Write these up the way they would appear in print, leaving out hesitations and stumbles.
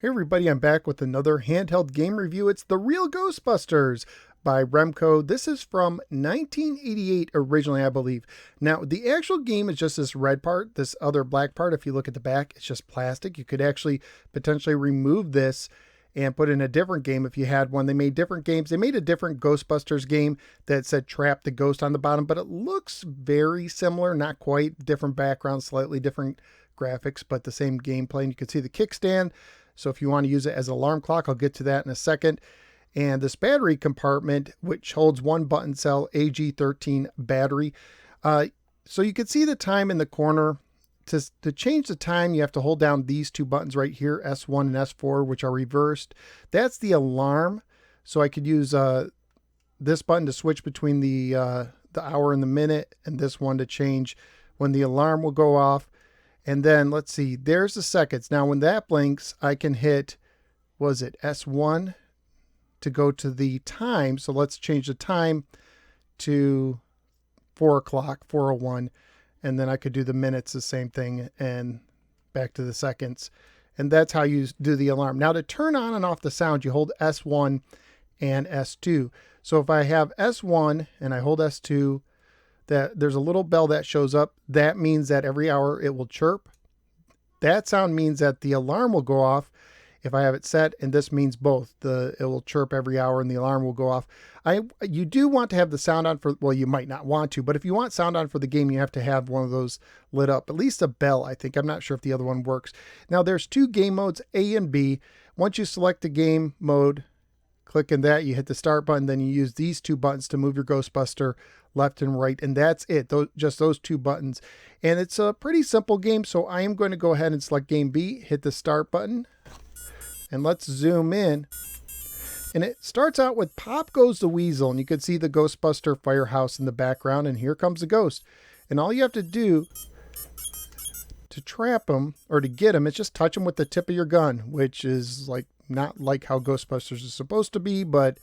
Hey everybody, I'm back with another handheld game review. It's The Real Ghostbusters by Remco. This is from 1988 originally, I believe. Now, the actual game is just this red part, this other black part. If you look at the back, it's just plastic. You could actually potentially remove this and put in a different game if you had one. They made different games. They made a different Ghostbusters game that said Trap the Ghost on the bottom, but it looks very similar, not quite. Different background, slightly different graphics, but the same gameplay. And you can see the kickstand. So if you want to use it as an alarm clock, I'll get to that in a second. And this battery compartment, which holds one button cell AG13 battery. So you can see the time in the corner. To change the time, you have to hold down these two buttons right here, S1 and S4, which are reversed. That's the alarm. So I could use this button to switch between the hour and the minute, and this one to change when the alarm will go off. And then let's see, there's the seconds. Now when that blinks, I can hit, was it S1 to go to the time. So let's change the time to 4 o'clock, 4:01. And then I could do the minutes, the same thing, and back to the seconds. And that's how you do the alarm. Now to turn on and off the sound, you hold S1 and S2. So if I have S1 and I hold S2, that there's a little bell that shows up. That means that every hour it will chirp. That sound means that the alarm will go off if I have it set, and this means both. It will chirp every hour and the alarm will go off. You do want to have the sound on for, well, you might not want to, but if you want sound on for the game, you have to have one of those lit up, at least a bell, I think. I'm not sure if the other one works. Now there's two game modes, A and B. Once you select the game mode, click in that, you hit the start button, then you use these two buttons to move your Ghostbuster left and right, and that's it. Just those two buttons. And it's a pretty simple game, so I am going to go ahead and select game B, hit the start button, and let's zoom in. And it starts out with Pop Goes the Weasel, and you can see the Ghostbuster firehouse in the background, and here comes the ghost. And all you have to do to trap him, or to get him, is just touch him with the tip of your gun, which is like not like how Ghostbusters is supposed to be, but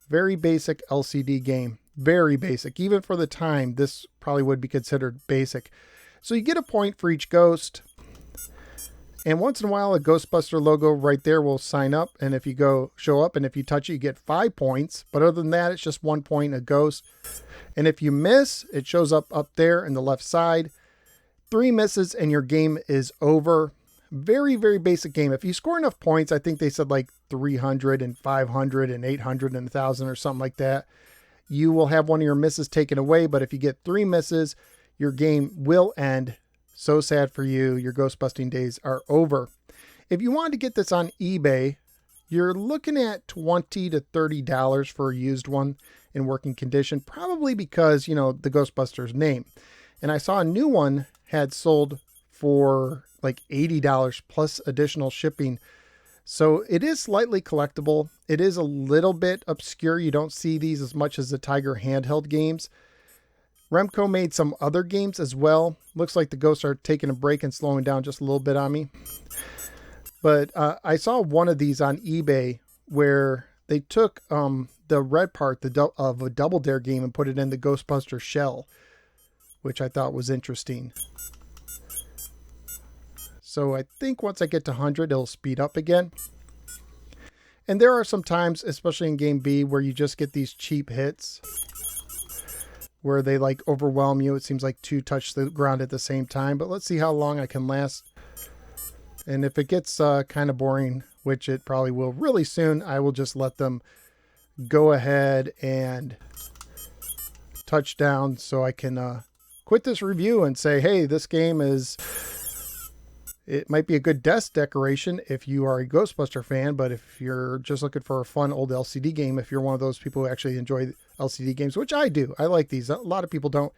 very basic LCD game. Very basic. Even for the time, this probably would be considered basic. So you get a point for each ghost. And once in a while, a Ghostbuster logo right there will sign up. And if you show up, and if you touch it, you get 5 points. But other than that, it's just 1 point a ghost. And if you miss, it shows up there in the left side. 3 misses and your game is over. Very, very basic game. If you score enough points, I think they said like 300 and 500 and 800 and 1,000 or something like that, you will have one of your misses taken away. But if you get 3 misses, your game will end. So sad for you. Your Ghostbusting days are over. If you want to get this on eBay, you're looking at $20 to $30 for a used one in working condition, probably because, you know, the Ghostbusters name. And I saw a new one had sold for like $80 plus additional shipping. So it is slightly collectible. It is a little bit obscure. You don't see these as much as the Tiger handheld games. Remco made some other games as well. Looks like the ghosts are taking a break and slowing down just a little bit on me. But I saw one of these on eBay where they took the red part of a Double Dare game and put it in the Ghostbuster shell, which I thought was interesting. So I think once I get to 100, it'll speed up again. And there are some times, especially in game B, where you just get these cheap hits where they like overwhelm you. It seems like 2 touch the ground at the same time, but let's see how long I can last. And if it gets kind of boring, which it probably will really soon, I will just let them go ahead and touch down so I can quit this review and say, hey, this game is... It might be a good desk decoration if you are a Ghostbuster fan, but if you're just looking for a fun old LCD game, if you're one of those people who actually enjoy LCD games, which I do, I like these. A lot of people don't.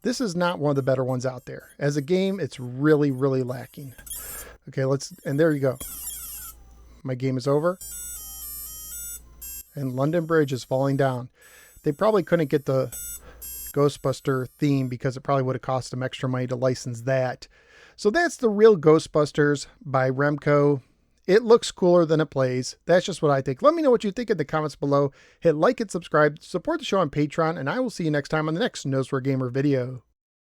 This is not one of the better ones out there. As a game, it's really, really lacking. Okay, and there you go. My game is over. And London Bridge is falling down. They probably couldn't get the Ghostbuster theme because it probably would have cost them extra money to license that. So that's The Real Ghostbusters by Remco. It looks cooler than it plays. That's just what I think. Let me know what you think in the comments below. Hit like and subscribe. Support the show on Patreon, and I will see you next time on the next Nosware Gamer video.